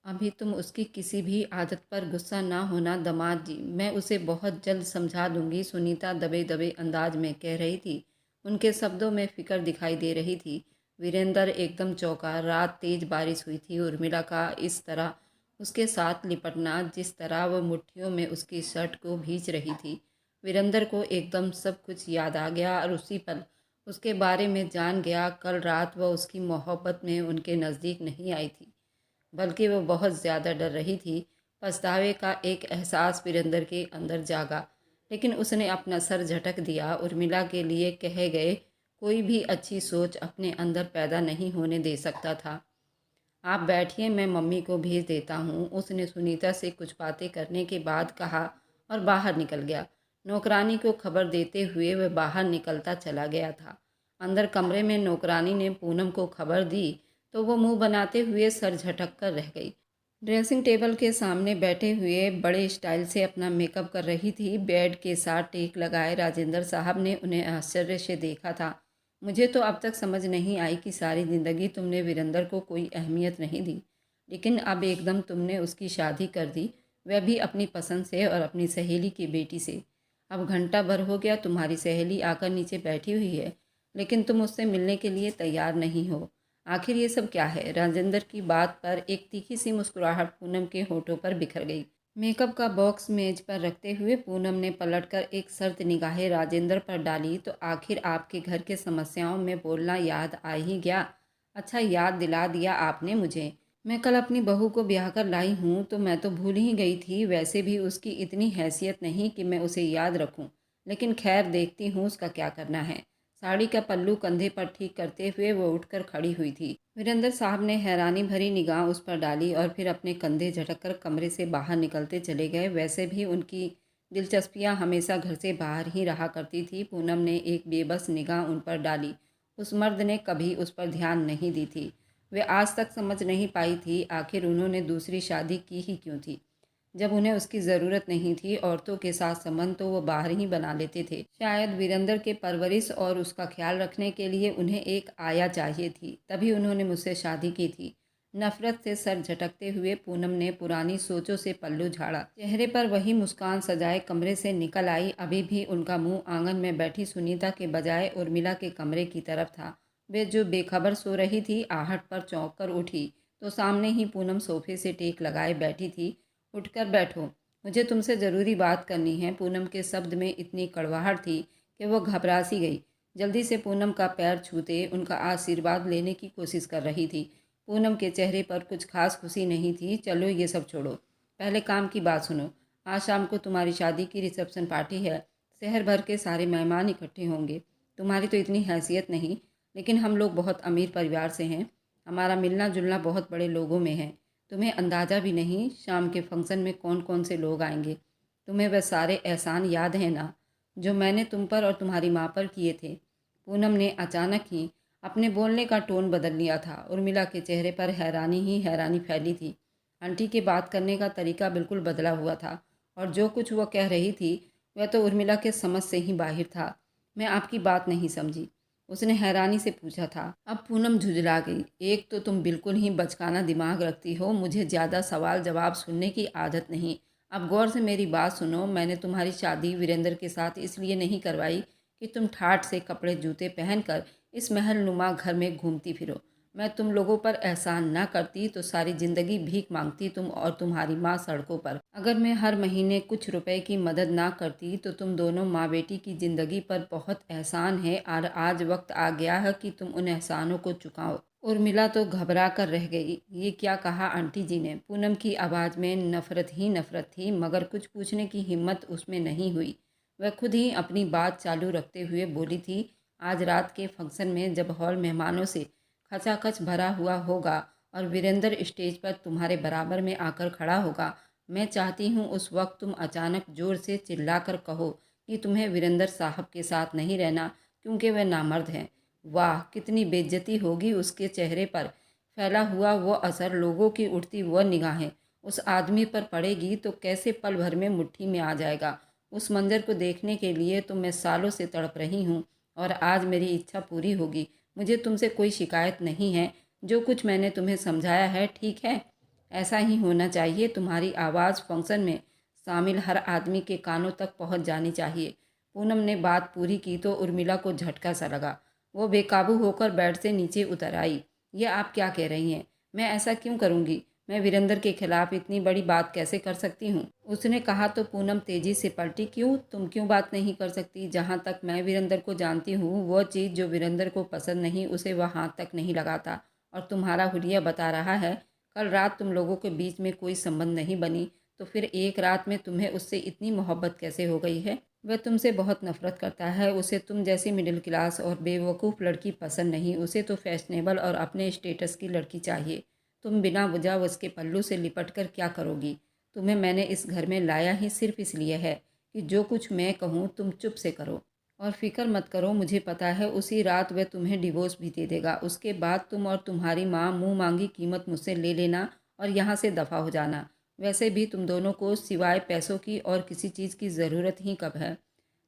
अभी तुम उसकी किसी भी आदत पर गुस्सा ना होना दामाद जी, मैं उसे बहुत जल्द समझा दूंगी, सुनीता दबे दबे अंदाज में कह रही थी। उनके शब्दों में फिक्र दिखाई दे रही थी। वीरेंद्र एकदम चौंका। रात तेज बारिश हुई थी। उर्मिला का इस तरह उसके साथ लिपटना, जिस तरह वह मुट्ठियों में उसकी शर्ट को भींच रही थी, वीरेंद्र को एकदम सब कुछ याद आ गया और उसी पल उसके बारे में जान गया। कल रात वह उसकी मोहब्बत में उनके नज़दीक नहीं आई थी, बल्कि वो बहुत ज़्यादा डर रही थी। पछतावे का एक एहसास वीरेंद्र के अंदर जागा, लेकिन उसने अपना सर झटक दिया। उर्मिला के लिए कहे गए कोई भी अच्छी सोच अपने अंदर पैदा नहीं होने दे सकता था। आप बैठिए, मैं मम्मी को भेज देता हूँ, उसने सुनीता से कुछ बातें करने के बाद कहा और बाहर निकल गया। नौकरानी को खबर देते हुए वह बाहर निकलता चला गया था। अंदर कमरे में नौकरानी ने पूनम को खबर दी तो वो मुंह बनाते हुए सर झटक कर रह गई। ड्रेसिंग टेबल के सामने बैठे हुए बड़े स्टाइल से अपना मेकअप कर रही थी। बेड के साथ टेक लगाए राजेंद्र साहब ने उन्हें आश्चर्य से देखा था। मुझे तो अब तक समझ नहीं आई कि सारी ज़िंदगी तुमने वीरेंद्र को कोई अहमियत नहीं दी, लेकिन अब एकदम तुमने उसकी शादी कर दी, वह भी अपनी पसंद से और अपनी सहेली की बेटी से। अब घंटा भर हो गया तुम्हारी सहेली आकर नीचे बैठी हुई है, लेकिन तुम उससे मिलने के लिए तैयार नहीं हो। आखिर ये सब क्या है? राजेंद्र की बात पर एक तीखी सी मुस्कुराहट पूनम के होठों पर बिखर गई। मेकअप का बॉक्स मेज पर रखते हुए पूनम ने पलटकर एक सर्द निगाहें राजेंद्र पर डाली। तो आखिर आपके घर के समस्याओं में बोलना याद आ ही गया। अच्छा याद दिला दिया आपने मुझे। मैं कल अपनी बहू को ब्याह कर लाई हूँ, तो मैं तो भूल ही गई थी। वैसे भी उसकी इतनी हैसियत नहीं कि मैं उसे याद रखूँ, लेकिन खैर देखती हूँ उसका क्या करना है। साड़ी का पल्लू कंधे पर ठीक करते हुए वो उठकर खड़ी हुई थी। वीरेंद्र साहब ने हैरानी भरी निगाह उस पर डाली और फिर अपने कंधे झटककर कमरे से बाहर निकलते चले गए। वैसे भी उनकी दिलचस्पियां हमेशा घर से बाहर ही रहा करती थी। पूनम ने एक बेबस निगाह उन पर डाली। उस मर्द ने कभी उस पर ध्यान नहीं दी थी। वे आज तक समझ नहीं पाई थी आखिर उन्होंने दूसरी शादी की ही क्यों थी। जब उन्हें उसकी ज़रूरत नहीं थी, औरतों के साथ संबंध तो वो बाहर ही बना लेते थे। शायद वीरेंद्र के परवरिश और उसका ख्याल रखने के लिए उन्हें एक आया चाहिए थी, तभी उन्होंने मुझसे शादी की थी। नफरत से सर झटकते हुए पूनम ने पुरानी सोचों से पल्लू झाड़ा। चेहरे पर वही मुस्कान सजाए कमरे से निकल आई। अभी भी उनका मुंह आंगन में बैठी सुनीता के बजाय उर्मिला के कमरे की तरफ था। वे जो बेखबर सो रही थी, आहट पर चौंक कर उठी तो सामने ही पूनम सोफे से टेक लगाए बैठी थी। उठकर बैठो, मुझे तुमसे ज़रूरी बात करनी है। पूनम के शब्द में इतनी कड़वाहट थी कि वो घबरा सी गई। जल्दी से पूनम का पैर छूते उनका आशीर्वाद लेने की कोशिश कर रही थी। पूनम के चेहरे पर कुछ खास खुशी नहीं थी। चलो ये सब छोड़ो, पहले काम की बात सुनो। आज शाम को तुम्हारी शादी की रिसेप्शन पार्टी है। शहर भर के सारे मेहमान इकट्ठे होंगे। तुम्हारी तो इतनी हैसियत नहीं, लेकिन हम लोग बहुत अमीर परिवार से हैं। हमारा मिलना जुलना बहुत बड़े लोगों में है। तुम्हें अंदाज़ा भी नहीं शाम के फंक्शन में कौन कौन से लोग आएंगे। तुम्हें वह सारे एहसान याद हैं ना, जो मैंने तुम पर और तुम्हारी माँ पर किए थे। पूनम ने अचानक ही अपने बोलने का टोन बदल लिया था। उर्मिला के चेहरे पर हैरानी ही हैरानी फैली थी। आंटी के बात करने का तरीका बिल्कुल बदला हुआ था, और जो कुछ वह कह रही थी वह तो उर्मिला के समझ से ही बाहर था। मैं आपकी बात नहीं समझी, उसने हैरानी से पूछा था। अब पूनम झुंझला गई। एक तो तुम बिल्कुल ही बचकाना दिमाग रखती हो, मुझे ज़्यादा सवाल जवाब सुनने की आदत नहीं। अब गौर से मेरी बात सुनो। मैंने तुम्हारी शादी वीरेंद्र के साथ इसलिए नहीं करवाई कि तुम ठाठ से कपड़े जूते पहनकर इस महल नुमा घर में घूमती फिरो। मैं तुम लोगों पर एहसान ना करती तो सारी ज़िंदगी भीख मांगती तुम और तुम्हारी माँ सड़कों पर। अगर मैं हर महीने कुछ रुपए की मदद ना करती तो तुम दोनों माँ बेटी की ज़िंदगी पर बहुत एहसान है, और आज वक्त आ गया है कि तुम उन एहसानों को चुकाओ। उर्मिला तो घबरा कर रह गई। ये क्या कहा आंटी जी ने? पूनम की आवाज़ में नफरत ही नफरत थी, मगर कुछ पूछने की हिम्मत उसमें नहीं हुई। वह खुद ही अपनी बात चालू रखते हुए बोली थी, आज रात के फंक्शन में जब हॉल मेहमानों से खचाखच भरा हुआ होगा और वीरेंद्र स्टेज पर तुम्हारे बराबर में आकर खड़ा होगा, मैं चाहती हूँ उस वक्त तुम अचानक ज़ोर से चिल्लाकर कहो कि तुम्हें वीरेंद्र साहब के साथ नहीं रहना, क्योंकि वह नामर्द हैं। वाह, कितनी बेइज्जती होगी उसके चेहरे पर फैला हुआ वो असर, लोगों की उठती वह निगाहें उस आदमी पर पड़ेगी तो कैसे पल भर में मुट्ठी में आ जाएगा। उस मंजर को देखने के लिए तो मैं सालों से तड़प रही हूँ, और आज मेरी इच्छा पूरी होगी। मुझे तुमसे कोई शिकायत नहीं है। जो कुछ मैंने तुम्हें समझाया है ठीक है। ऐसा ही होना चाहिए। तुम्हारी आवाज़ फंक्शन में शामिल हर आदमी के कानों तक पहुंच जानी चाहिए। पूनम ने बात पूरी की तो उर्मिला को झटका सा लगा। वो बेकाबू होकर बेड से नीचे उतर आई। ये आप क्या कह रही हैं? मैं ऐसा क्यों करूँगी? मैं वीरेंद्र के खिलाफ इतनी बड़ी बात कैसे कर सकती हूँ? उसने कहा तो पूनम तेजी से पलटी। क्यों? तुम क्यों बात नहीं कर सकती? जहाँ तक मैं वीरेंद्र को जानती हूँ, वह चीज़ जो वीरेंद्र को पसंद नहीं उसे वह हाथ तक नहीं लगाता। और तुम्हारा हुलिया बता रहा है कल रात तुम लोगों के बीच में कोई संबंध नहीं बनी, तो फिर एक रात में तुम्हें उससे इतनी मोहब्बत कैसे हो गई है? वह तुमसे बहुत नफरत करता है। उसे तुम जैसी मिडिल क्लास और बेवकूफ़ लड़की पसंद नहीं। उसे तो फैशनेबल और अपने स्टेटस की लड़की चाहिए। तुम बिना वजह उसके पल्लू से लिपट कर क्या करोगी? तुम्हें मैंने इस घर में लाया ही सिर्फ इसलिए है कि जो कुछ मैं कहूँ तुम चुप से करो। और फिक्र मत करो, मुझे पता है उसी रात वह तुम्हें डिवोर्स भी दे देगा। उसके बाद तुम और तुम्हारी माँ मुंह मांगी कीमत मुझसे ले लेना और यहाँ से दफ़ा हो जाना। वैसे भी तुम दोनों को सिवाय पैसों की और किसी चीज़ की ज़रूरत ही कब है?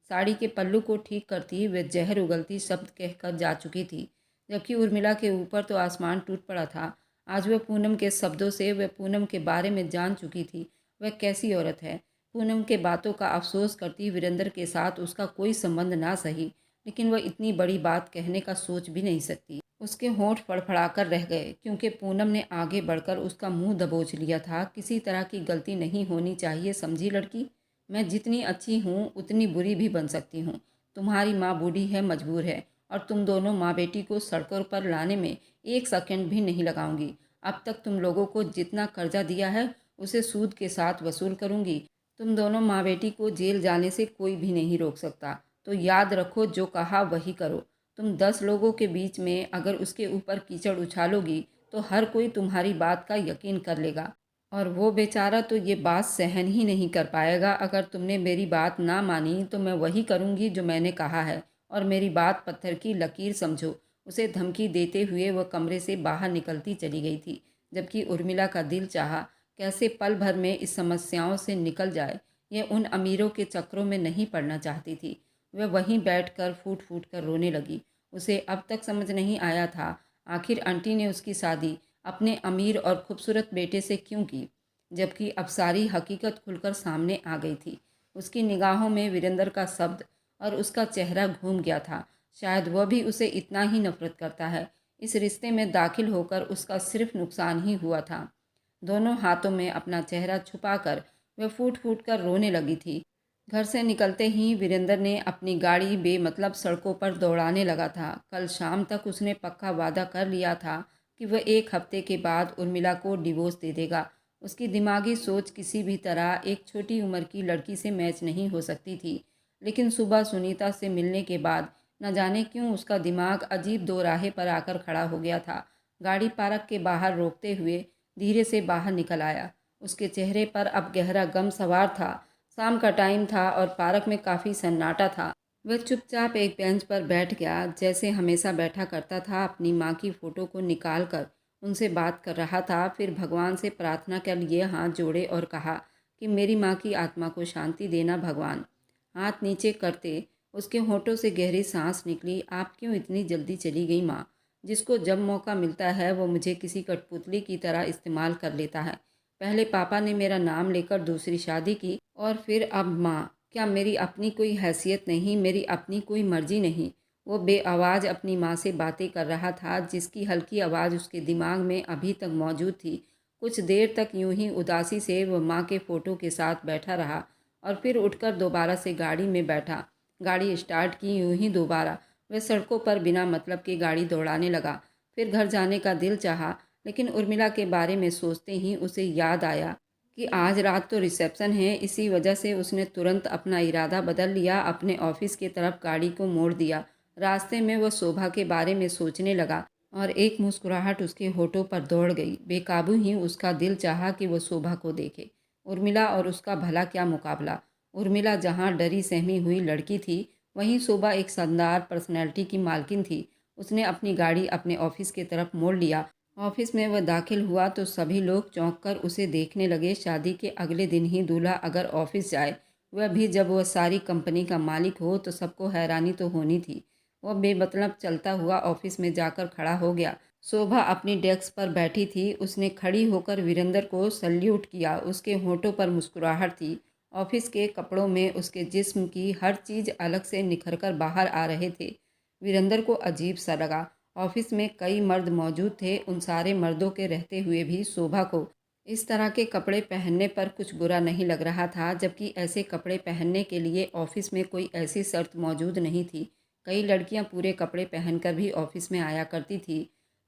साड़ी के पल्लू को ठीक करती वह जहर उगलती शब्द कहकर जा चुकी थी, जबकि उर्मिला के ऊपर तो आसमान टूट पड़ा था। आज वह पूनम के शब्दों से वह पूनम के बारे में जान चुकी थी। वह कैसी औरत है? पूनम के बातों का अफसोस करती वीरेंद्र के साथ उसका कोई संबंध ना सही, लेकिन वह इतनी बड़ी बात कहने का सोच भी नहीं सकती। उसके होंठ फड़फड़ाकर रह गए क्योंकि पूनम ने आगे बढ़कर उसका मुंह दबोच लिया था। किसी तरह की गलती नहीं होनी चाहिए, समझी लड़की? मैं जितनी अच्छी हूँ उतनी बुरी भी बन सकती हूँ। तुम्हारी माँ बूढ़ी है, मजबूर है, और तुम दोनों माँ बेटी को सड़कों पर लाने में एक सेकंड भी नहीं लगाऊंगी। अब तक तुम लोगों को जितना कर्जा दिया है उसे सूद के साथ वसूल करूंगी। तुम दोनों माँ बेटी को जेल जाने से कोई भी नहीं रोक सकता। तो याद रखो, जो कहा वही करो। तुम 10 लोगों के बीच में अगर उसके ऊपर कीचड़ उछालोगी तो हर कोई तुम्हारी बात का यकीन कर लेगा, और वो बेचारा तो ये बात सहन ही नहीं कर पाएगा। अगर तुमने मेरी बात ना मानी तो मैं वही करूँगी जो मैंने कहा है, और मेरी बात पत्थर की लकीर समझो। उसे धमकी देते हुए वह कमरे से बाहर निकलती चली गई थी, जबकि उर्मिला का दिल चाहा कैसे पल भर में इस समस्याओं से निकल जाए। यह उन अमीरों के चक्रों में नहीं पड़ना चाहती थी। वह वहीं बैठकर फूट फूट कर रोने लगी। उसे अब तक समझ नहीं आया था आखिर आंटी ने उसकी शादी अपने अमीर और खूबसूरत बेटे से क्यों की, जबकि अब सारी हकीकत खुलकर सामने आ गई थी। उसकी निगाहों में वीरेंद्र का शब्द और उसका चेहरा घूम गया था। शायद वह भी उसे इतना ही नफरत करता है। इस रिश्ते में दाखिल होकर उसका सिर्फ नुकसान ही हुआ था। दोनों हाथों में अपना चेहरा छुपाकर वह फूट फूट कर रोने लगी थी। घर से निकलते ही वीरेंद्र ने अपनी गाड़ी बेमतलब सड़कों पर दौड़ाने लगा था। कल शाम तक उसने पक्का वादा कर लिया था कि वह 1 हफ्ते के बाद उर्मिला को डिवोर्स दे देगा। उसकी दिमागी सोच किसी भी तरह एक छोटी उम्र की लड़की से मैच नहीं हो सकती थी। लेकिन सुबह सुनीता से मिलने के बाद न जाने क्यों उसका दिमाग अजीब दोराहे पर आकर खड़ा हो गया था। गाड़ी पार्क के बाहर रोकते हुए धीरे से बाहर निकल आया। उसके चेहरे पर अब गहरा गम सवार था। शाम का टाइम था और पार्क में काफ़ी सन्नाटा था। वह चुपचाप एक बेंच पर बैठ गया, जैसे हमेशा बैठा करता था। अपनी माँ की फ़ोटो को निकाल कर उनसे बात कर रहा था। फिर भगवान से प्रार्थना के लिए हाथ जोड़े और कहा कि मेरी माँ की आत्मा को शांति देना भगवान। हाथ नीचे करते उसके होठों से गहरी सांस निकली। आप क्यों इतनी जल्दी चली गई माँ? जिसको जब मौका मिलता है वो मुझे किसी कठपुतली की तरह इस्तेमाल कर लेता है। पहले पापा ने मेरा नाम लेकर दूसरी शादी की और फिर अब माँ। क्या मेरी अपनी कोई हैसियत नहीं? मेरी अपनी कोई मर्जी नहीं? वो बेआवाज़ अपनी माँ से बातें कर रहा था, जिसकी हल्की आवाज़ उसके दिमाग में अभी तक मौजूद थी। कुछ देर तक यूं ही उदासी से वह माँ के फ़ोटो के साथ बैठा रहा और फिर उठकर दोबारा से गाड़ी में बैठा। गाड़ी स्टार्ट की, यूं ही दोबारा वह सड़कों पर बिना मतलब की गाड़ी दौड़ाने लगा। फिर घर जाने का दिल चाहा, लेकिन उर्मिला के बारे में सोचते ही उसे याद आया कि आज रात तो रिसेप्शन है। इसी वजह से उसने तुरंत अपना इरादा बदल लिया, अपने ऑफिस की तरफ गाड़ी को मोड़ दिया। रास्ते में वह शोभा के बारे में सोचने लगा और एक मुस्कुराहट उसके होठों पर दौड़ गई। बेकाबू ही उसका दिल चाहा कि वह शोभा को देखे। उर्मिला और उसका भला क्या मुकाबला। उर्मिला जहाँ डरी सहमी हुई लड़की थी, वहीं शोभा एक शानदार पर्सनैलिटी की मालकिन थी। उसने अपनी गाड़ी अपने ऑफिस की तरफ मोड़ लिया। ऑफिस में वह दाखिल हुआ तो सभी लोग चौंक कर उसे देखने लगे। शादी के अगले दिन ही दूल्हा अगर ऑफिस जाए, वह भी जब वह सारी कंपनी का मालिक हो, तो सबको हैरानी तो होनी थी। वह बेमतलब चलता हुआ ऑफिस में जाकर खड़ा हो गया। शोभा अपनी डेस्क पर बैठी थी। उसने खड़ी होकर वीरेंद्र को सल्यूट किया। उसके होठों पर मुस्कुराहट थी। ऑफिस के कपड़ों में उसके जिस्म की हर चीज़ अलग से निखर कर बाहर आ रहे थे। वीरेंद्र को अजीब सा लगा। ऑफिस में कई मर्द मौजूद थे। उन सारे मर्दों के रहते हुए भी शोभा को इस तरह के कपड़े पहनने पर कुछ बुरा नहीं लग रहा था, जबकि ऐसे कपड़े पहनने के लिए ऑफिस में कोई ऐसी शर्त मौजूद नहीं थी। कई लड़कियां पूरे कपड़े पहनकर भी ऑफिस में आया करती थी।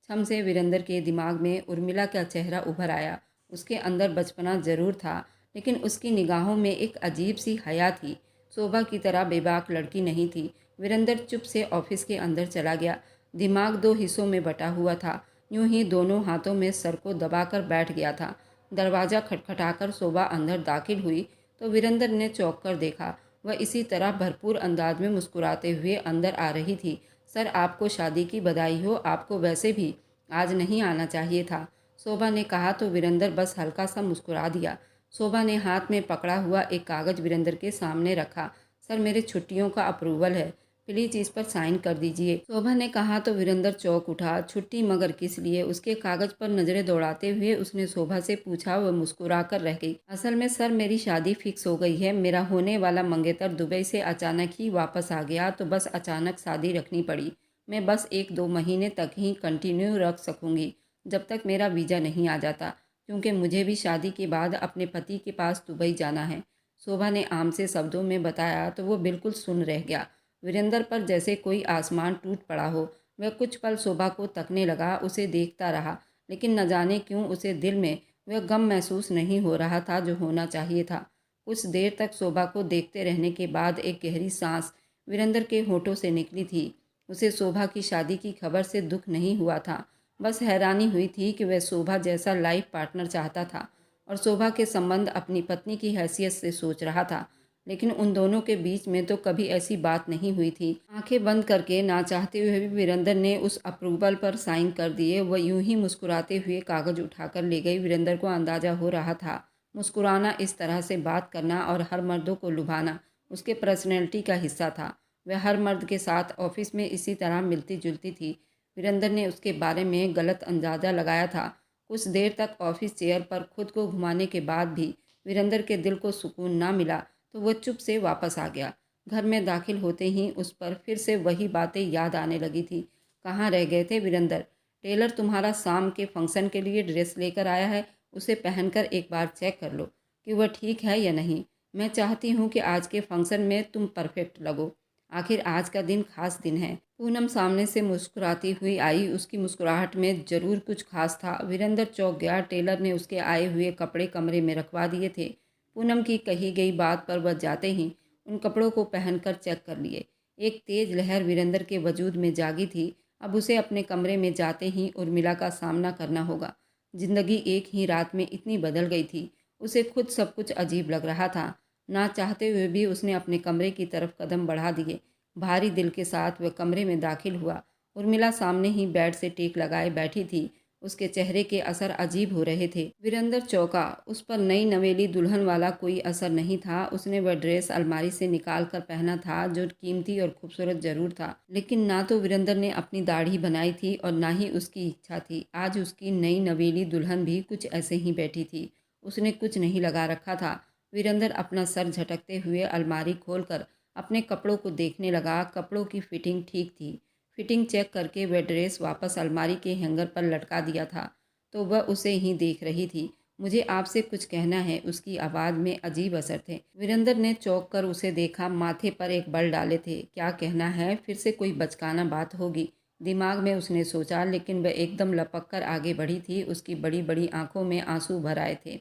छम से वीरेंद्र के दिमाग में उर्मिला का चेहरा उभर आया। उसके अंदर बचपना जरूर था, लेकिन उसकी निगाहों में एक अजीब सी हया थी। शोभा की तरह बेबाक लड़की नहीं थी। वीरेंद्र चुप से ऑफिस के अंदर चला गया। दिमाग दो हिस्सों में बटा हुआ था। यूं ही दोनों हाथों में सर को दबाकर बैठ गया था। दरवाज़ा खटखटाकर शोभा अंदर दाखिल हुई तो वीरेंद्र ने चौंक कर देखा। वह इसी तरह भरपूर अंदाज में मुस्कुराते हुए अंदर आ रही थी। सर, आपको शादी की बधाई हो। आपको वैसे भी आज नहीं आना चाहिए था, शोभा ने कहा तो वीरेंद्र बस हल्का सा मुस्कुरा दिया। शोभा ने हाथ में पकड़ा हुआ एक कागज़ वीरेंद्र के सामने रखा। सर, मेरे छुट्टियों का अप्रूवल है, प्लीज़ इस पर साइन कर दीजिए, शोभा ने कहा तो वीरेंद्र चौंक उठा। छुट्टी मगर किस लिए? उसके कागज़ पर नज़रें दौड़ाते हुए उसने शोभा से पूछा। वह मुस्कुरा कर रह गई। असल में सर, मेरी शादी फिक्स हो गई है। मेरा होने वाला मंगेतर दुबई से अचानक ही वापस आ गया, तो बस अचानक शादी रखनी पड़ी। मैं बस 1-2 महीने तक ही कंटिन्यू रख सकूंगी, जब तक मेरा वीज़ा नहीं आ जाता, क्योंकि मुझे भी शादी के बाद अपने पति के पास दुबई जाना है, शोभा ने आम से शब्दों में बताया तो वो बिल्कुल सुन रह गया। वीरेंद्र पर जैसे कोई आसमान टूट पड़ा हो। वह कुछ पल शोभा को तकने लगा, उसे देखता रहा, लेकिन न जाने क्यों उसे दिल में वह गम महसूस नहीं हो रहा था जो होना चाहिए था। कुछ देर तक शोभा को देखते रहने के बाद एक गहरी सांस वीरेंद्र के होठों से निकली थी। उसे शोभा की शादी की खबर से दुख नहीं हुआ था, बस हैरानी हुई थी कि वह शोभा जैसा लाइफ पार्टनर चाहता था और शोभा के संबंध अपनी पत्नी की हैसियत से सोच रहा था। लेकिन उन दोनों के बीच में तो कभी ऐसी बात नहीं हुई थी। आंखें बंद करके ना चाहते हुए भी वीरेंद्र ने उस अप्रूवल पर साइन कर दिए। वह यूं ही मुस्कुराते हुए कागज उठाकर ले गई। वीरेंद्र को अंदाजा हो रहा था मुस्कुराना, इस तरह से बात करना और हर मर्दों को लुभाना उसके पर्सनैलिटी का हिस्सा था। वह हर मर्द के साथ ऑफिस में इसी तरह मिलती जुलती थी। वीरेंद्र ने उसके बारे में गलत अंदाजा लगाया था। कुछ देर तक ऑफिस चेयर पर खुद को घुमाने के बाद भी वीरेंद्र के दिल को सुकून ना मिला, तो वह चुप से वापस आ गया। घर में दाखिल होते ही उस पर फिर से वही बातें याद आने लगी थी। कहाँ रह गए थे वीरेंद्र? टेलर तुम्हारा शाम के फंक्शन के लिए ड्रेस लेकर आया है, उसे पहनकर एक बार चेक कर लो कि वह ठीक है या नहीं। मैं चाहती हूँ कि आज के फंक्शन में तुम परफेक्ट लगो। आखिर आज का दिन खास दिन है। पूनम सामने से मुस्कुराती हुई आई। उसकी मुस्कुराहट में जरूर कुछ खास था। वीरेंद्र चौंक गया। टेलर ने उसके आए हुए कपड़े कमरे में रखवा दिए थे। पूनम की कही गई बात पर वह जाते ही उन कपड़ों को पहनकर चेक कर लिए। एक तेज लहर वीरेंद्र के वजूद में जागी थी। अब उसे अपने कमरे में जाते ही उर्मिला का सामना करना होगा। जिंदगी एक ही रात में इतनी बदल गई थी। उसे खुद सब कुछ अजीब लग रहा था। ना चाहते हुए भी उसने अपने कमरे की तरफ कदम बढ़ा दिए। भारी दिल के साथ वह कमरे में दाखिल हुआ। उर्मिला सामने ही बेड से टेक लगाए बैठी थी। उसके चेहरे के असर अजीब हो रहे थे। वीरेंद्र चौंका। उस पर नई नवेली दुल्हन वाला कोई असर नहीं था। उसने वह ड्रेस अलमारी से निकाल कर पहना था, जो कीमती और खूबसूरत जरूर था, लेकिन ना तो वीरेंद्र ने अपनी दाढ़ी बनाई थी और ना ही उसकी इच्छा थी। आज उसकी नई नवेली दुल्हन भी कुछ ऐसे ही बैठी थी। उसने कुछ नहीं लगा रखा था। वीरेंद्र अपना सर झटकते हुए अलमारी खोलकर अपने कपड़ों को देखने लगा। कपड़ों की फिटिंग ठीक थी। फिटिंग चेक करके वह ड्रेस वापस अलमारी के हैंगर पर लटका दिया था, तो वह उसे ही देख रही थी। मुझे आपसे कुछ कहना है, उसकी आवाज़ में अजीब असर थे। वीरेंद्र ने चौंक कर उसे देखा। माथे पर एक बल डाले थे। क्या कहना है? फिर से कोई बचकाना बात होगी, दिमाग में उसने सोचा, लेकिन वह एकदम लपक कर आगे बढ़ी थी। उसकी बड़ी बड़ी आंखों में आंसू भर आए थे।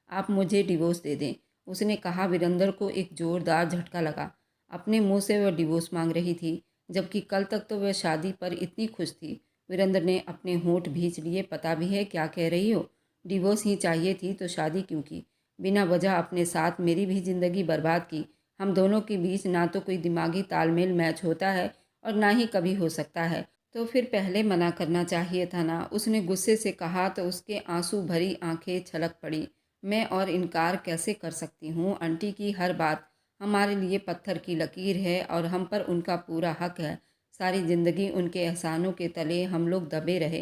आप मुझे डिवोर्स दे दें, उसने कहा। वीरेंद्र को एक जोरदार झटका लगा। अपने मुंह से वह डिवोर्स मांग रही थी, जबकि कल तक तो वह शादी पर इतनी खुश थी। वीरेंद्र ने अपने होंठ भींच लिए। पता भी है क्या कह रही हो? डिवोर्स ही चाहिए थी तो शादी क्यों की? बिना वजह अपने साथ मेरी भी ज़िंदगी बर्बाद की। हम दोनों के बीच ना तो कोई दिमागी तालमेल मैच होता है और ना ही कभी हो सकता है। तो फिर पहले मना करना चाहिए था ना, उसने गुस्से से कहा तो उसके आंसू भरी आंखें छलक पड़ी। मैं और इनकार कैसे कर सकती हूँ? आंटी की हर बात हमारे लिए पत्थर की लकीर है और हम पर उनका पूरा हक है। सारी ज़िंदगी उनके एहसानों के तले हम लोग दबे रहे।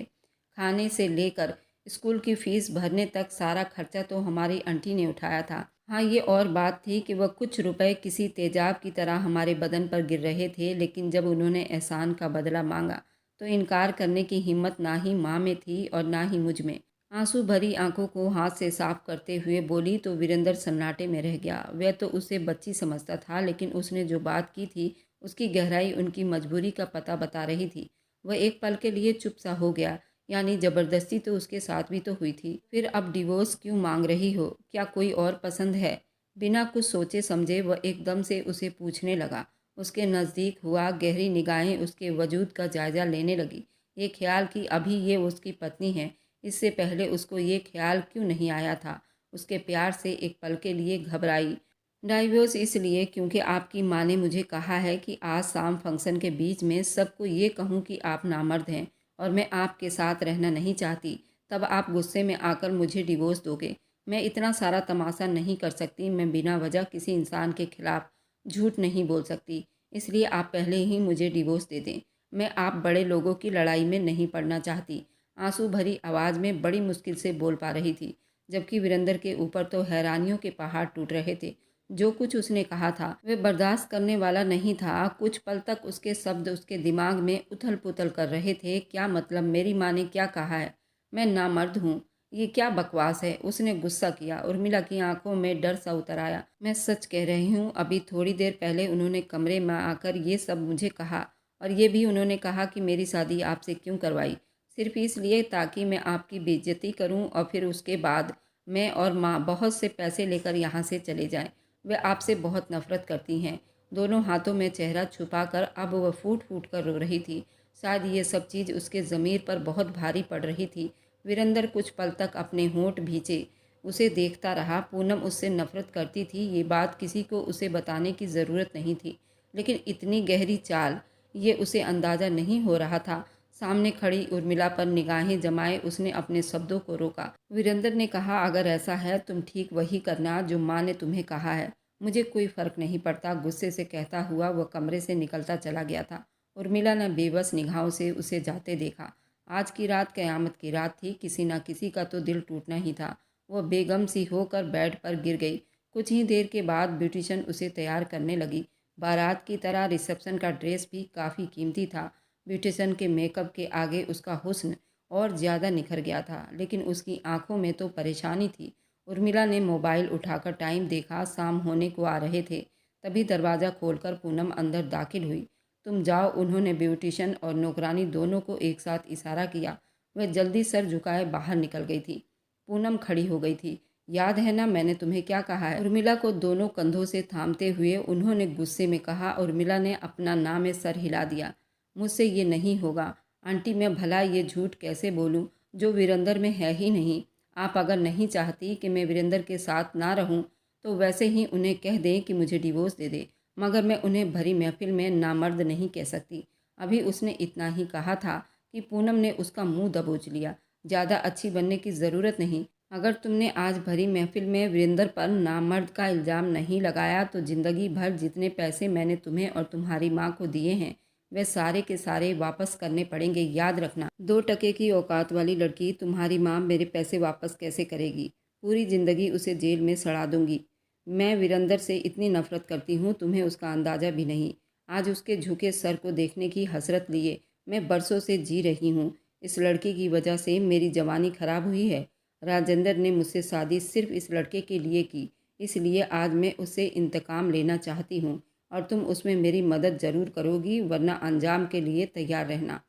खाने से लेकर स्कूल की फीस भरने तक सारा खर्चा तो हमारी आंटी ने उठाया था। हाँ, ये और बात थी कि वह कुछ रुपए किसी तेजाब की तरह हमारे बदन पर गिर रहे थे, लेकिन जब उन्होंने एहसान का बदला मांगा तो इनकार करने की हिम्मत ना ही माँ में थी और ना ही मुझ में। आंसू भरी आंखों को हाथ से साफ करते हुए बोली तो वीरेंद्र सन्नाटे में रह गया। वह तो उसे बच्ची समझता था, लेकिन उसने जो बात की थी उसकी गहराई उनकी मजबूरी का पता बता रही थी। वह एक पल के लिए चुप सा हो गया। यानी ज़बरदस्ती तो उसके साथ भी तो हुई थी। फिर अब डिवोर्स क्यों मांग रही हो? क्या कोई और पसंद है? बिना कुछ सोचे समझे वह एकदम से उसे पूछने लगा। उसके नज़दीक हुआ, गहरी निगाहें उसके वजूद का जायज़ा लेने लगी। ये ख्याल कि अभी ये उसकी पत्नी है, इससे पहले उसको ये ख्याल क्यों नहीं आया था? उसके प्यार से एक पल के लिए घबराई। डाइवोर्स इसलिए क्योंकि आपकी माँ ने मुझे कहा है कि आज शाम फंक्शन के बीच में सबको ये कहूँ कि आप नामर्द हैं और मैं आपके साथ रहना नहीं चाहती। तब आप गुस्से में आकर मुझे डिवोर्स दोगे। मैं इतना सारा तमाशा नहीं कर सकती। मैं बिना वजह किसी इंसान के खिलाफ झूठ नहीं बोल सकती। इसलिए आप पहले ही मुझे डिवोर्स दे दें। मैं आप बड़े लोगों की लड़ाई में नहीं पड़ना चाहती। आंसू भरी आवाज़ में बड़ी मुश्किल से बोल पा रही थी, जबकि वीरेंद्र के ऊपर तो हैरानियों के पहाड़ टूट रहे थे। जो कुछ उसने कहा था वह बर्दाश्त करने वाला नहीं था। कुछ पल तक उसके शब्द उसके दिमाग में उथल पुथल कर रहे थे। क्या मतलब? मेरी माँ ने क्या कहा है? मैं नामर्द हूँ? ये क्या बकवास है? उसने गुस्सा किया। उर्मिला की आंखों में डर सा उतर आया। मैं सच कह रही हूँ, अभी थोड़ी देर पहले उन्होंने कमरे में आकर ये सब मुझे कहा, और ये भी उन्होंने कहा कि मेरी शादी आपसे क्यों करवाई, सिर्फ इसलिए ताकि मैं आपकी बेइज्जती करूँ और फिर उसके बाद मैं और माँ बहुत से पैसे लेकर यहाँ से चले जाएं। वे आपसे बहुत नफरत करती हैं। दोनों हाथों में चेहरा छुपाकर अब वह फूट फूट कर रो रही थी। शायद ये सब चीज़ उसके ज़मीर पर बहुत भारी पड़ रही थी। वीरेंद्र कुछ पल तक अपने होंठ भींचे उसे देखता रहा। पूनम उससे नफरत करती थी, ये बात किसी को उसे बताने की ज़रूरत नहीं थी, लेकिन इतनी गहरी चाल, ये उसे अंदाज़ा नहीं हो रहा था। सामने खड़ी उर्मिला पर निगाहें जमाए उसने अपने शब्दों को रोका। वीरेंद्र ने कहा, अगर ऐसा है तुम ठीक वही करना जो माँ ने तुम्हें कहा है। मुझे कोई फ़र्क नहीं पड़ता। गुस्से से कहता हुआ वह कमरे से निकलता चला गया था। उर्मिला ने बेबस निगाहों से उसे जाते देखा। आज की रात क़यामत की रात थी। किसी न किसी का तो दिल टूटना ही था। वह बेगम सी होकर बेड पर गिर गई। कुछ ही देर के बाद ब्यूटिशन उसे तैयार करने लगी। बारात की तरह रिसेप्शन का ड्रेस भी काफ़ी कीमती था। ब्यूटिशन के मेकअप के आगे उसका हुस्न और ज़्यादा निखर गया था, लेकिन उसकी आंखों में तो परेशानी थी। उर्मिला ने मोबाइल उठाकर टाइम देखा। शाम होने को आ रहे थे। तभी दरवाज़ा खोलकर पूनम अंदर दाखिल हुई। तुम जाओ, उन्होंने ब्यूटिशन और नौकरानी दोनों को एक साथ इशारा किया। वह जल्दी सर झुकाए बाहर निकल गई थी। पूनम खड़ी हो गई थी। याद है ना मैंने तुम्हें क्या कहा है? उर्मिला को दोनों कंधों से थामते हुए उन्होंने गुस्से में कहा। उर्मिला ने अपना ना में सर हिला दिया। मुझसे ये नहीं होगा आंटी। मैं भला ये झूठ कैसे बोलूँ जो वीरेंद्र में है ही नहीं। आप अगर नहीं चाहती कि मैं वीरेंद्र के साथ ना रहूं, तो वैसे ही उन्हें कह दें कि मुझे डिवोर्स दे दे, मगर मैं उन्हें भरी महफिल में नामर्द नहीं कह सकती। अभी उसने इतना ही कहा था कि पूनम ने उसका मुंह दबोच लिया। ज़्यादा अच्छी बनने की ज़रूरत नहीं। अगर तुमने आज भरी महफिल में वीरेंद्र पर नामर्द का इल्ज़ाम नहीं लगाया तो ज़िंदगी भर जितने पैसे मैंने तुम्हें और तुम्हारी माँ को दिए हैं वे सारे के सारे वापस करने पड़ेंगे। याद रखना, 2 टके की औकात वाली लड़की तुम्हारी माँ मेरे पैसे वापस कैसे करेगी? पूरी ज़िंदगी उसे जेल में सड़ा दूंगी। मैं वीरेंद्र से इतनी नफरत करती हूँ, तुम्हें उसका अंदाज़ा भी नहीं। आज उसके झुके सर को देखने की हसरत लिए मैं बरसों से जी रही हूँ। इस लड़के की वजह से मेरी जवानी खराब हुई है। राजेंद्र ने मुझसे शादी सिर्फ इस लड़के के लिए की, इसलिए आज मैं उससे इंतकाम लेना चाहती हूँ और तुम उसमें मेरी मदद ज़रूर करोगी, वरना अंजाम के लिए तैयार रहना।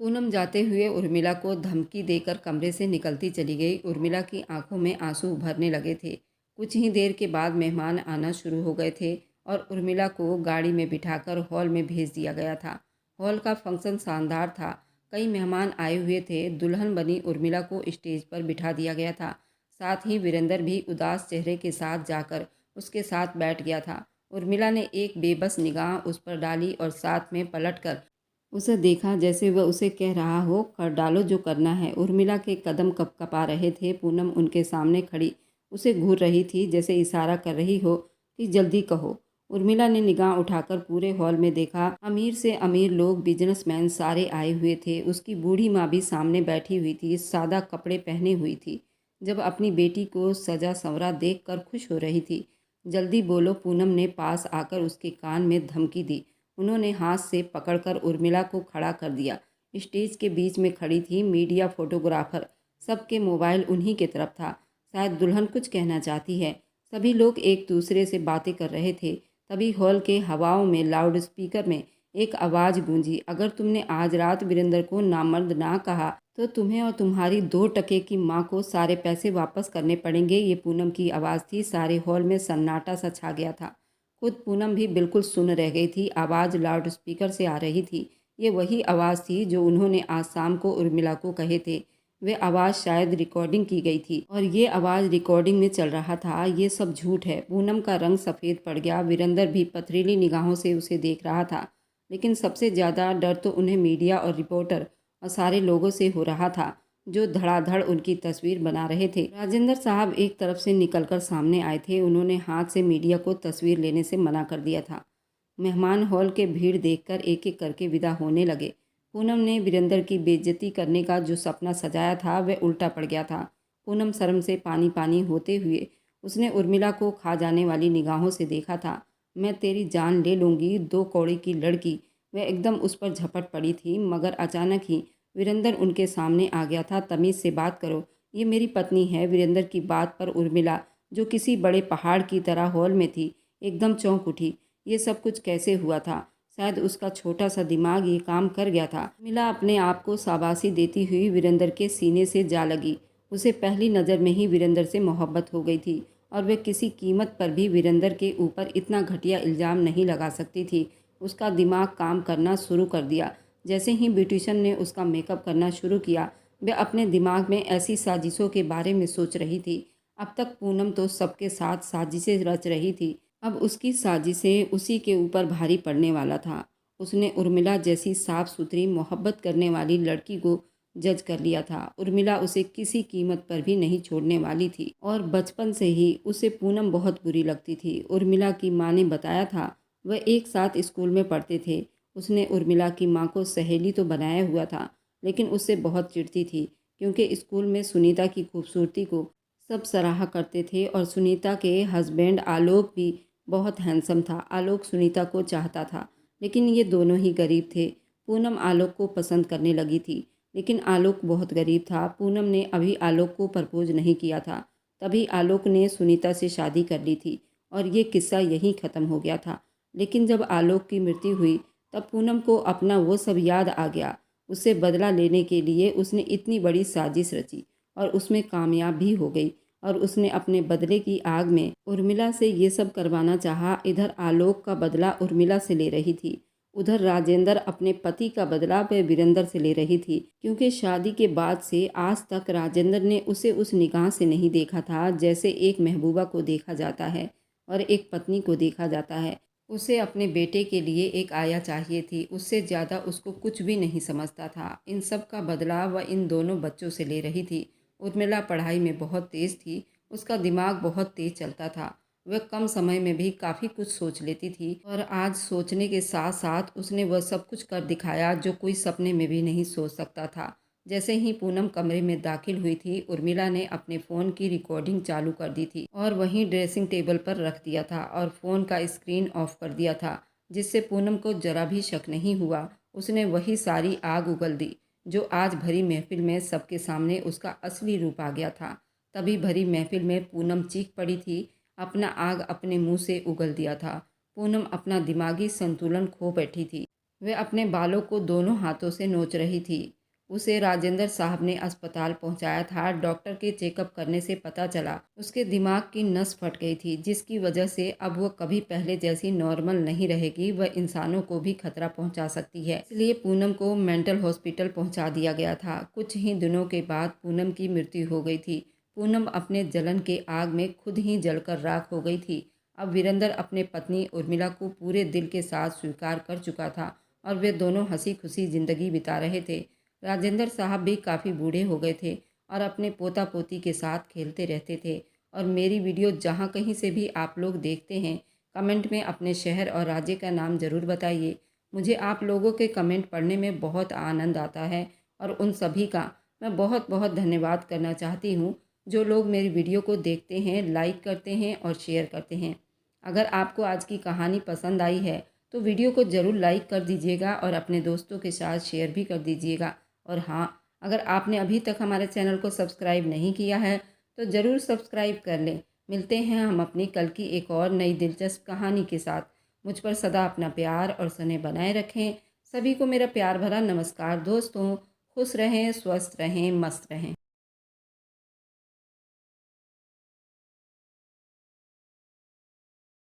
पूनम जाते हुए उर्मिला को धमकी देकर कमरे से निकलती चली गई। उर्मिला की आंखों में आंसू उभरने लगे थे। कुछ ही देर के बाद मेहमान आना शुरू हो गए थे और उर्मिला को गाड़ी में बिठाकर हॉल में भेज दिया गया था। हॉल का फंक्शन शानदार था। कई मेहमान आए हुए थे। दुल्हन बनी उर्मिला को स्टेज पर बिठा दिया गया था। साथ ही वीरेंद्र भी उदास चेहरे के साथ जाकर उसके साथ बैठ गया था। उर्मिला ने एक बेबस निगाह उस पर डाली और साथ में पलटकर उसे देखा, जैसे वह उसे कह रहा हो, कर डालो जो करना है। उर्मिला के कदम कपकपा रहे थे। पूनम उनके सामने खड़ी उसे घूर रही थी, जैसे इशारा कर रही हो कि जल्दी कहो। उर्मिला ने निगाह उठाकर पूरे हॉल में देखा। अमीर से अमीर लोग, बिजनेसमैन सारे आए हुए थे। उसकी बूढ़ी माँ भी सामने बैठी हुई थी, सादा कपड़े पहने हुई थी, जब अपनी बेटी को सजा संवरा देखकर खुश हो रही थी। जल्दी बोलो, पूनम ने पास आकर उसके कान में धमकी दी। उन्होंने हाथ से पकड़कर उर्मिला को खड़ा कर दिया। स्टेज के बीच में खड़ी थी मीडिया, फोटोग्राफर, सबके मोबाइल उन्हीं की तरफ था। शायद दुल्हन कुछ कहना चाहती है। सभी लोग एक दूसरे से बातें कर रहे थे। तभी हॉल के हवाओं में लाउड स्पीकर में एक आवाज़ गूंजी, अगर तुमने आज रात वीरेंद्र को नामर्द ना कहा तो तुम्हें और तुम्हारी 2 टके की माँ को सारे पैसे वापस करने पड़ेंगे। ये पूनम की आवाज़ थी। सारे हॉल में सन्नाटा सा छा गया था। खुद पूनम भी बिल्कुल सुन रह गई थी। आवाज़ लाउड स्पीकर से आ रही थी। ये वही आवाज़ थी जो उन्होंने आज शाम को उर्मिला को कहे थे। वे आवाज़ शायद रिकॉर्डिंग की गई थी और ये आवाज़ रिकॉर्डिंग में चल रहा था। ये सब झूठ है। पूनम का रंग सफ़ेद पड़ गया। वीरेंद्र भी पथरीली निगाहों से उसे देख रहा था। लेकिन सबसे ज़्यादा डर तो उन्हें मीडिया और रिपोर्टर और सारे लोगों से हो रहा था, जो धड़ाधड़ उनकी तस्वीर बना रहे थे। राजेंद्र साहब एक तरफ से निकलकर सामने आए थे। उन्होंने हाथ से मीडिया को तस्वीर लेने से मना कर दिया था। मेहमान हॉल के भीड़ देखकर एक एक करके विदा होने लगे। पूनम ने वीरेंद्र की बेइज्जती करने का जो सपना सजाया था वह उल्टा पड़ गया था। पूनम शर्म से पानी पानी होते हुए उसने उर्मिला को खा जाने वाली निगाहों से देखा था। मैं तेरी जान ले लूँगी, 2 कौड़ी की लड़की। वह एकदम उस पर झपट पड़ी थी, मगर अचानक ही वीरेंद्र उनके सामने आ गया था। तमीज़ से बात करो, ये मेरी पत्नी है। वीरेंद्र की बात पर उर्मिला, जो किसी बड़े पहाड़ की तरह हॉल में थी, एकदम चौंक उठी। ये सब कुछ कैसे हुआ था? शायद उसका छोटा सा दिमाग ये काम कर गया था। मिला अपने आप को शाबाशी देती हुई वीरेंद्र के सीने से जा लगी। उसे पहली नज़र में ही वीरेंद्र से मोहब्बत हो गई थी और वह किसी कीमत पर भी वीरेंद्र के ऊपर इतना घटिया इल्ज़ाम नहीं लगा सकती थी। उसका दिमाग काम करना शुरू कर दिया। जैसे ही ब्यूटिशियन ने उसका मेकअप करना शुरू किया, वह अपने दिमाग में ऐसी साजिशों के बारे में सोच रही थी। अब तक पूनम तो सबके साथ साजिशें रच रही थी, अब उसकी साजिशें उसी के ऊपर भारी पड़ने वाला था। उसने उर्मिला जैसी साफ सुथरी मोहब्बत करने वाली लड़की को जज कर लिया था। उर्मिला उसे किसी कीमत पर भी नहीं छोड़ने वाली थी और बचपन से ही उसे पूनम बहुत बुरी लगती थी। उर्मिला की माँ ने बताया था, वह एक साथ स्कूल में पढ़ते थे। उसने उर्मिला की माँ को सहेली तो बनाया हुआ था, लेकिन उससे बहुत चिढ़ती थी, क्योंकि स्कूल में सुनीता की खूबसूरती को सब सराहा करते थे और सुनीता के हस्बैंड आलोक भी बहुत हैंडसम था। आलोक सुनीता को चाहता था, लेकिन ये दोनों ही गरीब थे। पूनम आलोक को पसंद करने लगी थी, लेकिन आलोक बहुत गरीब था। पूनम ने अभी आलोक को प्रपोज नहीं किया था, तभी आलोक ने सुनीता से शादी कर ली थी और ये किस्सा यहीं ख़त्म हो गया था। लेकिन जब आलोक की मृत्यु हुई, तब पूनम को अपना वो सब याद आ गया। उससे बदला लेने के लिए उसने इतनी बड़ी साजिश रची और उसमें कामयाब भी हो गई और उसने अपने बदले की आग में उर्मिला से ये सब करवाना चाहा। इधर आलोक का बदला उर्मिला से ले रही थी, उधर राजेंद्र अपने पति का बदला वह वीरेंद्र से ले रही थी, क्योंकि शादी के बाद से आज तक राजेंद्र ने उसे उस निगाह से नहीं देखा था जैसे एक महबूबा को देखा जाता है और एक पत्नी को देखा जाता है। उसे अपने बेटे के लिए एक आया चाहिए थी, उससे ज़्यादा उसको कुछ भी नहीं समझता था। इन सब का बदला वह इन दोनों बच्चों से ले रही थी। उर्मिला पढ़ाई में बहुत तेज़ थी, उसका दिमाग बहुत तेज़ चलता था। वह कम समय में भी काफ़ी कुछ सोच लेती थी और आज सोचने के साथ साथ उसने वह सब कुछ कर दिखाया जो कोई सपने में भी नहीं सोच सकता था। जैसे ही पूनम कमरे में दाखिल हुई थी, उर्मिला ने अपने फ़ोन की रिकॉर्डिंग चालू कर दी थी और वहीं ड्रेसिंग टेबल पर रख दिया था और फ़ोन का स्क्रीन ऑफ कर दिया था, जिससे पूनम को जरा भी शक नहीं हुआ। उसने वही सारी आग उगल दी जो आज भरी महफिल में सबके सामने उसका असली रूप आ गया था। तभी भरी महफिल में पूनम चीख पड़ी थी, अपना आग अपने मुंह से उगल दिया था। पूनम अपना दिमागी संतुलन खो बैठी थी। वह अपने बालों को दोनों हाथों से नोच रही थी। उसे राजेंद्र साहब ने अस्पताल पहुंचाया था। डॉक्टर के चेकअप करने से पता चला उसके दिमाग की नस फट गई थी, जिसकी वजह से अब वह कभी पहले जैसी नॉर्मल नहीं रहेगी। वह इंसानों को भी खतरा पहुंचा सकती है, इसलिए पूनम को मेंटल हॉस्पिटल पहुंचा दिया गया था। कुछ ही दिनों के बाद पूनम की मृत्यु हो गई थी। पूनम अपने जलन के आग में खुद ही जलकर राख हो गई थी। अब वीरेंद्र अपने पत्नी उर्मिला को पूरे दिल के साथ स्वीकार कर चुका था और वे दोनों हंसी खुशी जिंदगी बिता रहे थे। राजेंद्र साहब भी काफ़ी बूढ़े हो गए थे और अपने पोता पोती के साथ खेलते रहते थे। और मेरी वीडियो जहाँ कहीं से भी आप लोग देखते हैं, कमेंट में अपने शहर और राज्य का नाम ज़रूर बताइए। मुझे आप लोगों के कमेंट पढ़ने में बहुत आनंद आता है और उन सभी का मैं बहुत बहुत धन्यवाद करना चाहती हूँ जो लोग मेरी वीडियो को देखते हैं, लाइक करते हैं और शेयर करते हैं। अगर आपको आज की कहानी पसंद आई है तो वीडियो को ज़रूर लाइक कर दीजिएगा और अपने दोस्तों के साथ शेयर भी कर दीजिएगा। और हाँ, अगर आपने अभी तक हमारे चैनल को सब्सक्राइब नहीं किया है तो ज़रूर सब्सक्राइब कर लें। मिलते हैं हम अपनी कल की एक और नई दिलचस्प कहानी के साथ। मुझ पर सदा अपना प्यार और स्नेह बनाए रखें। सभी को मेरा प्यार भरा नमस्कार दोस्तों। खुश रहें, स्वस्थ रहें, मस्त रहें।